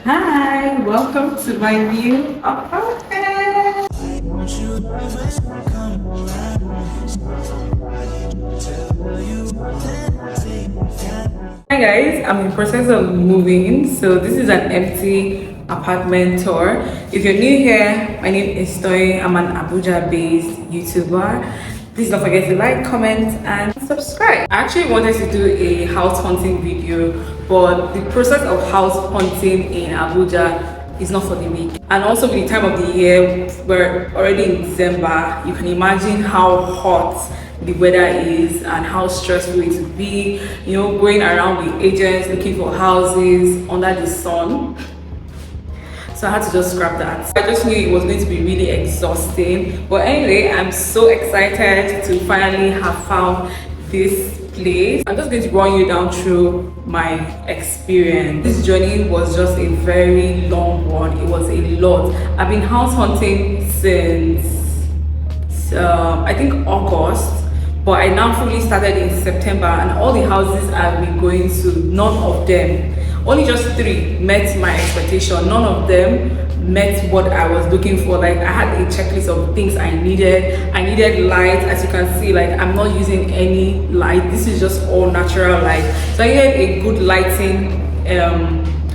Hi, welcome to my new apartment. Hi guys, I'm in the process of moving, so this is an empty apartment tour. If you're new here, my name is Toy. I'm an Abuja-based YouTuber. Please don't forget to like, comment, and subscribe. I actually wanted to do a house hunting video, but the process of house hunting in Abuja is not for the weak. And also with the time of the year, we're already in December, you can imagine how hot the weather is and how stressful it would be, you know, going around with agents looking for houses under the sun. So I had to just scrap that. I just knew it was going to be really exhausting. But anyway, I'm so excited to finally have found this place. I'm just going to run you down through my experience. This journey was just a very long one. It was a lot. I've been house hunting since I think August. But I now fully started in September, and all the houses I've been going to, none of them, only just 3 met my expectation. None of them met what I was looking for. Like, I had a checklist of things I needed. I needed light. As you can see, like, I'm not using any light. This is just all natural light. So I needed a good lighting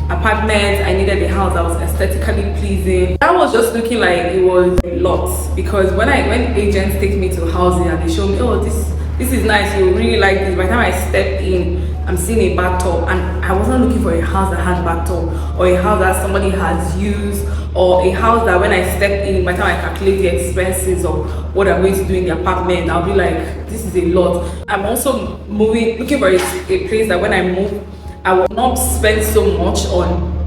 apartment. I needed a house that was aesthetically pleasing. That was just looking like it was a lot, because when agents take me to housing and they show me, oh, this is nice, you really like this, by the time I step in, I'm seeing a bathtub, and I wasn't looking for a house that had bathtub, or a house that somebody has used, or a house that when I step in, by the time I calculate the expenses of what I'm going to do in the apartment, I'll be like, this is a lot. I'm also looking for a place that when I move, I will not spend so much on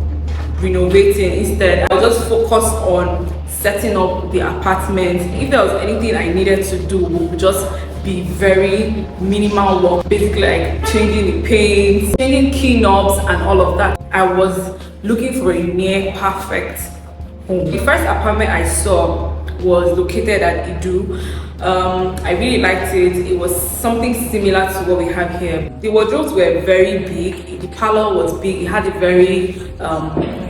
renovating. Instead, I'll just focus on setting up the apartment. If there was anything I needed to do, it would just be very minimal work, basically like changing the paints, changing key knobs and all of that. I was looking for a near perfect home. The first apartment I saw was located at Idu. I really liked it. It was something similar to what we have here. The wardrobes were very big. The parlor was big. It had a very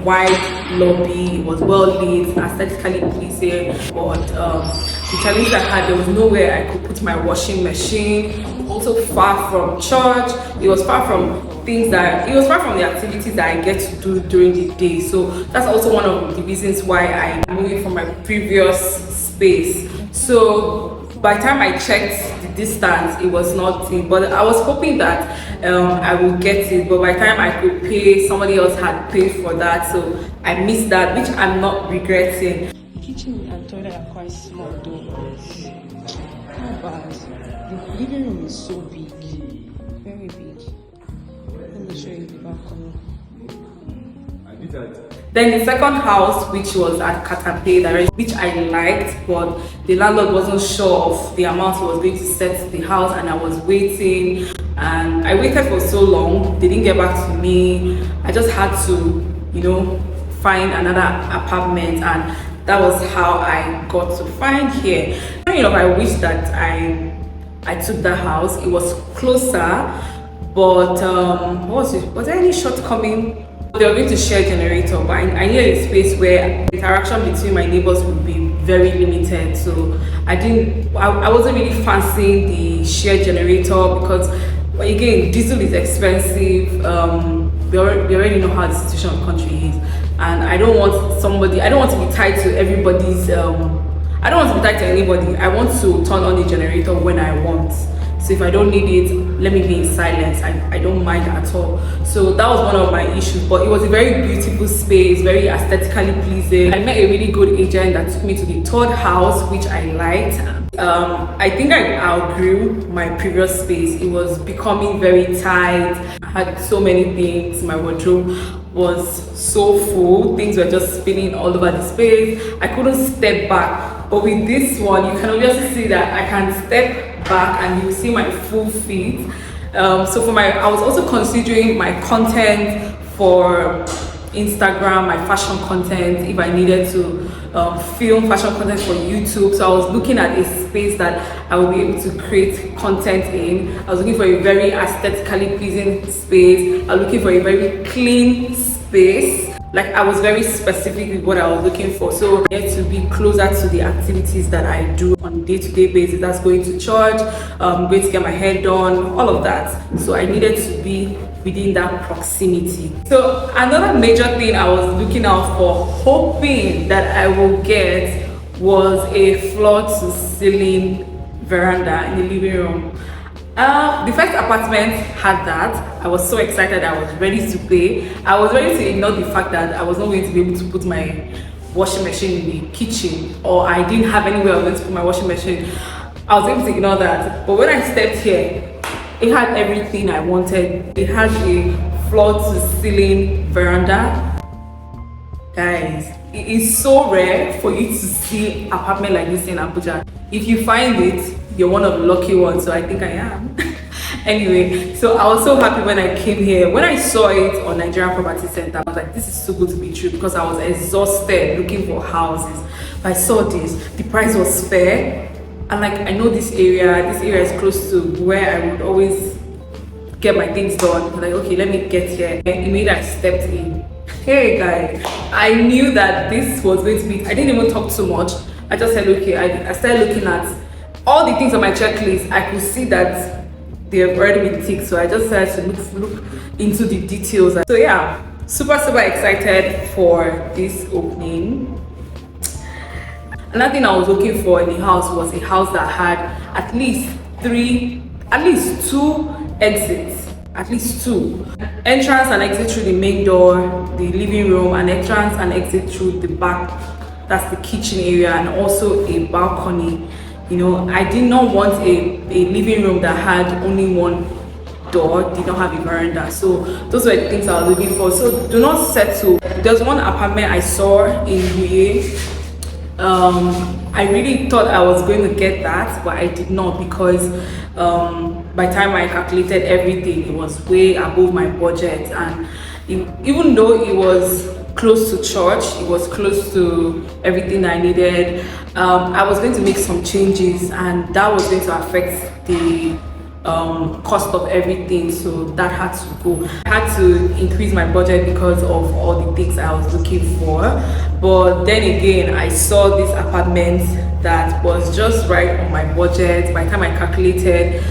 wide lobby. It was well lit, aesthetically pleasing. But the challenge I had, there was nowhere I could put my washing machine. Also far from church. It was far from the activities that I get to do during the day. So that's also one of the reasons why I'm moving from my previous space. So by the time I checked the distance, it was nothing, but I was hoping that I would get it. But by the time I could pay, somebody else had paid for that, so I missed that, which I'm not regretting. The kitchen and toilet are quite small though, not bad. The living room is so big, very big. Let me show you the balcony. Then the second house, which was at Katape, which I liked, but the landlord wasn't sure of the amount he was going to set the house, and I was waiting, and I waited for so long. They didn't get back to me. I just had to, you know, find another apartment, and that was how I got to find here. You know, I wish that I took that house. It was closer, but was there any shortcoming? They were going to share a generator, but I needed a space where interaction between my neighbors would be very limited. So I wasn't really fancying the shared generator, because again, diesel is expensive. We already know how the situation of the country is, and I don't want to be tied to everybody's I don't want to be tied to anybody. I want to turn on the generator when I want. So if I don't need it, let me be in silence. I don't mind at all. So that was one of my issues, but it was a very beautiful space, very aesthetically pleasing. I met a really good agent that took me to the 3rd house, which I liked. I think I outgrew my previous space. It was becoming very tight. I had so many things. My wardrobe was so full. Things were just spinning all over the space. I couldn't step back. But with this one, you can obviously see that I can step back and you see my full feet. So I was also considering my content for Instagram, my fashion content, if I needed to film fashion content for YouTube. So I was looking at a space that I will be able to create content in. I was looking for a very aesthetically pleasing space. I was looking for a very clean space. Like, I was very specific with what I was looking for. So I had to be closer to the activities that I do on a day-to-day basis. That's going to church, going to get my hair done, all of that. So I needed to be within that proximity. So another major thing I was looking out for, hoping that I will get, was a floor-to-ceiling veranda in the living room. The first apartment had that. I was so excited. I was ready to pay. I was ready to ignore the fact that I was not going to be able to put my washing machine in the kitchen, or I didn't have anywhere I was going to put my washing machine. I was able to ignore that. But when I stepped here, it had everything I wanted. It had a floor-to-ceiling veranda. Guys, it is so rare for you to see an apartment like this in Abuja. If you find it, you're one of the lucky ones, so I think I am. Anyway, so I was so happy when I came here. When I saw it on Nigerian Property Center, I was like, this is so good to be true, because I was exhausted looking for houses. But I saw this, the price was fair, and like, I know this area is close to where I would always get my things done. I'm like, okay, let me get here. And immediately I stepped in. Hey guys, I knew that this was going to be, I didn't even talk too much. I just said, okay, I started looking at all the things on my checklist. I could see that they have already been ticked, so I just started to look into the details. So yeah, super excited for this opening. Another thing I was looking for in the house was a house that had at least two exits. At least two. Entrance and exit through the main door, the living room, and entrance and exit through the back. That's the kitchen area, and also a balcony. You know, I did not want a living room that had only one door, did not have a veranda. So those were the things I was looking for. So do not settle. There's one apartment I saw in Muyiwa. I really thought I was going to get that, but I did not, because by the time I calculated everything, it was way above my budget. And even though it was close to church, it was close to everything I needed, I was going to make some changes, and that was going to affect the cost of everything, so that had to go. I had to increase my budget because of all the things I was looking for. But then again, I saw this apartment that was just right on my budget. By the time I calculated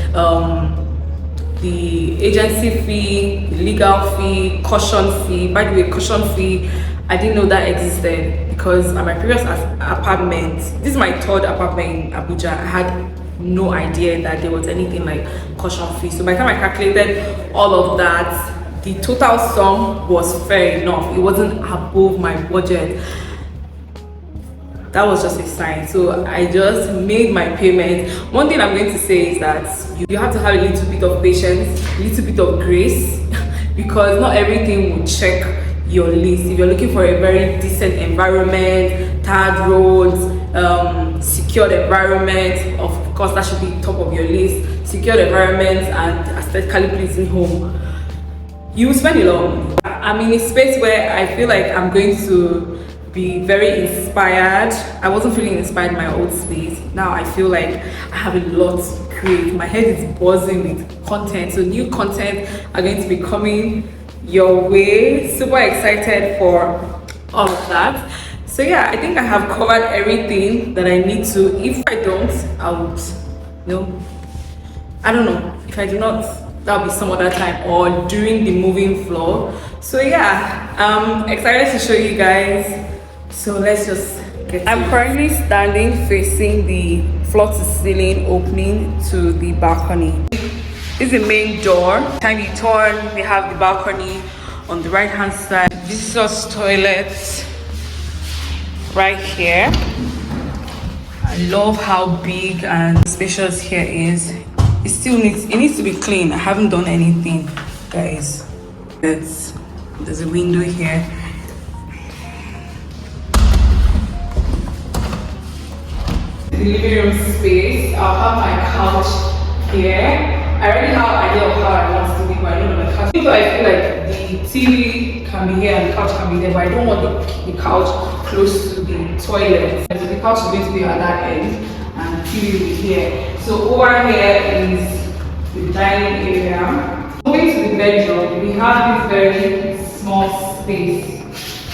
the agency fee, the legal fee, caution fee. By the way, caution fee, I didn't know that existed, because at my previous apartment, this is my third apartment in Abuja, I had no idea that there was anything like caution fee. So by the time I calculated all of that, the total sum was fair enough. It wasn't above my budget. That was just a sign. So I just made my payment. One thing I'm going to say is that you have to have a little bit of patience, a little bit of grace, because not everything will check your list. If you're looking for a very decent environment, tarred roads, secured environment, of course that should be top of your list. Secured environment and aesthetically pleasing home, you will spend a lot of money. I'm in a space where I feel like I'm going to be very inspired. I wasn't feeling inspired in my old space. Now I feel like I have a lot to create. My head is buzzing with content, so new content are going to be coming your way. Super excited for all of that. So yeah, I think I have covered everything that I need to. If I don't, I would, I don't know. If I do not, that'll be some other time, or during the moving floor. So yeah, I'm excited to show you guys. So let's just get I'm currently standing facing the floor to ceiling opening to the balcony. This is the main door. Time you turn, we have the balcony on the right hand side. Visitors toilet right here. I love how big and spacious here is. It needs to be clean. I haven't done anything, guys. There's a window here. The living room space. I'll have my couch here. I already have an idea of how I want to be, but I don't know couch. So I feel like the TV can be here and the couch can be there, but I don't want the couch close to the toilet. So the couch is going to be at that end and the TV will be here. So over here is the dining area. Moving to the bedroom, we have this very small space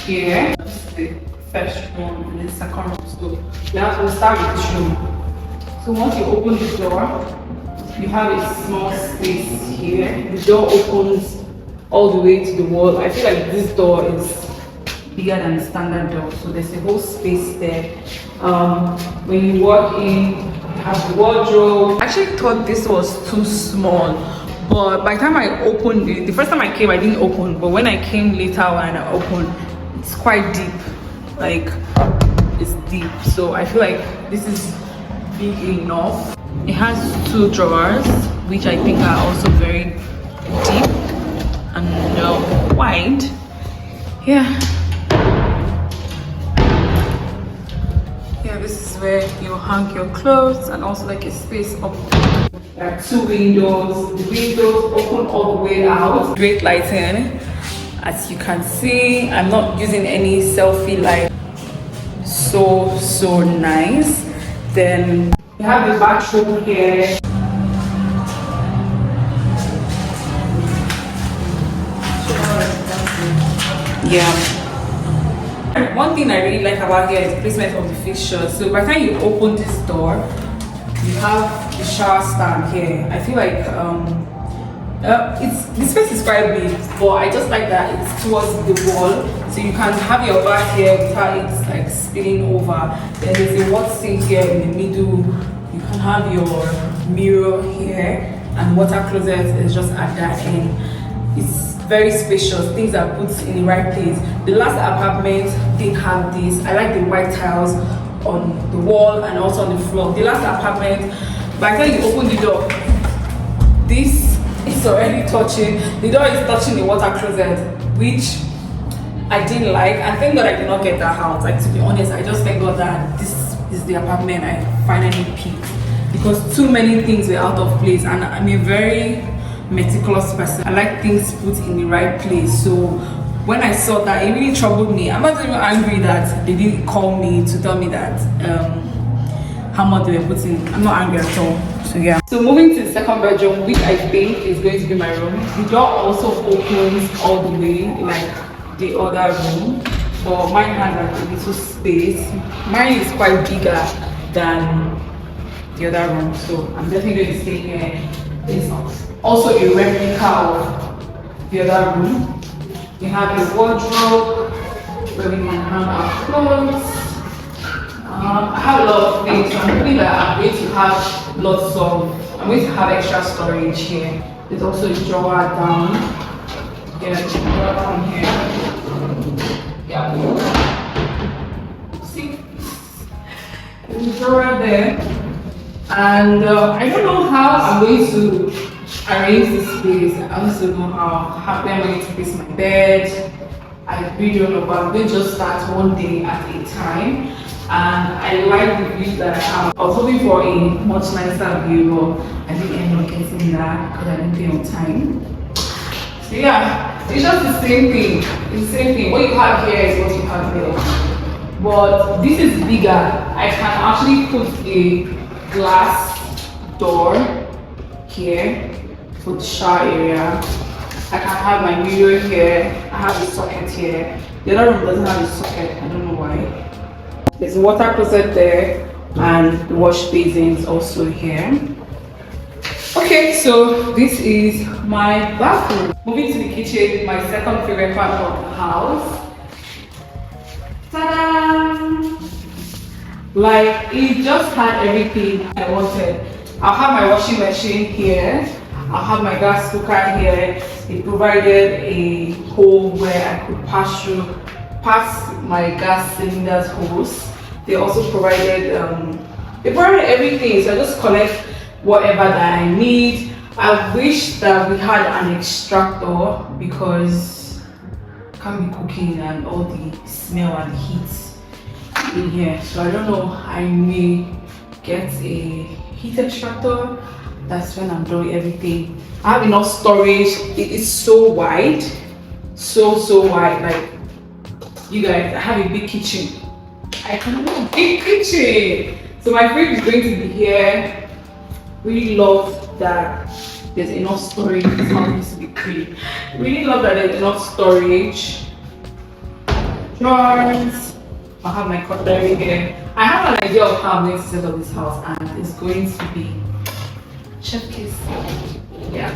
here. This is the first room and the second room. So we have to start with this room. So once you open the door, you have a small space here. The door opens all the way to the wall. I feel like this door is bigger than the standard door, so there's a whole space there. When you walk in, you have the wardrobe. I actually thought this was too small, but by the time I opened it, the first time I came, I didn't open, but when I came later when I opened, it's quite deep. Like, it's deep. So I feel like this is big enough. It has 2 drawers, which I think are also very deep and wide. Yeah. Yeah, this is where you hang your clothes and also like a space up. There are 2 windows. The windows open all the way out. Great lighting. As you can see, I'm not using any selfie light. So nice. Then we have the bathroom here. Yeah. One thing I really like about here is the placement of the fixtures. So by the time you open this door, you have the shower stand here. I feel like the space is quite big, but I just like that it's towards the wall, so you can have your bath here without it like spilling over. Then there's a water sink here in the middle. You can have your mirror here, and water closet is just at that end. It's very spacious. Things are put in the right place. The last apartment didn't have this. I like the white tiles on the wall and also on the floor. The last apartment, by the time you open the door, this is already touching. The door is touching the water closet, which I didn't like. And thank God I did not get that house. Like, to be honest, I just thank God that this is the apartment I finally picked, because too many things were out of place, and I'm a very meticulous person. I like things put in the right place. So when I saw that, it really troubled me. I'm not even angry that they didn't call me to tell me that how much they were putting. I'm not angry at all. So yeah. So moving to the second bedroom, which I think is going to be my room. The door also opens all the way like the other room, but mine has like a little space. Mine is quite bigger than the other room, so I'm definitely going to stay here. It's also a replica of the other room. We have a wardrobe where we can hang our clothes. I have a lot of things, so I'm hoping that I'm going to have extra storage here. There's also a drawer down. Yeah, there's a drawer down here. Yeah. See? There's a drawer there. And I don't know how I'm going to arrange this space. I also don't know how happy I'm going to place my bed. I really don't know, but I'm going to just start one day at a time. And I like the view that I have. I was hoping for a much nicer view, but I didn't end up getting that because I didn't pay on time. So yeah, it's just the same thing. It's the same thing. What you have here is what you have there. But this is bigger. I can actually put a glass door here for the shower area. I can have my mirror here. I have a socket here. The other room doesn't have a socket. I don't know why. There's a water closet there, and the wash basin is also here. Okay, so this is my bathroom. Moving to the kitchen, my second favorite part of the house. Ta-da! Like, it just had everything I wanted. I'll have my washing machine here. I'll have my gas cooker here. It provided a hole where I could pass my gas cylinders hose. They also provided everything, so I just collect whatever that I need. I wish that we had an extractor because I can't be cooking and all the smell and heat in here. So I don't know, I may get a heat extractor. That's when I'm doing everything. I have enough storage. It is so wide, so wide. Like, you guys, I have a big kitchen. I have a big kitchen. So my fridge is going to be here. Really love that there's enough storage. This house needs to be clean. Really love that there's enough storage. Drawers. I have my cutlery here. I have an idea of how I'm going to set up this house, and it's going to be chef kiss. Yeah.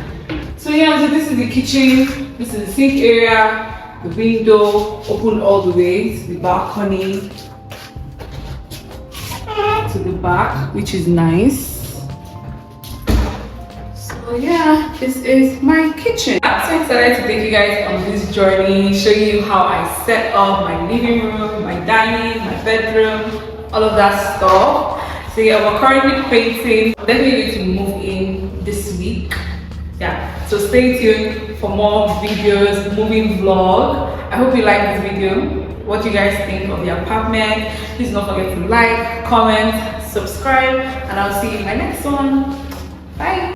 So yeah, so this is the kitchen. This is the sink area. The window opened all the way to the balcony, to the back, which is nice. So yeah, this is my kitchen. I'm so excited to take you guys on this journey, show you how I set up my living room, my dining, my bedroom, all of that stuff. So yeah, we're currently painting. I'm definitely going to move in this week. Yeah, so stay tuned for more videos, moving vlog. I hope you like this video. What you guys think of the apartment. Please don't forget to like, comment, subscribe, and I'll see you in my next one. Bye.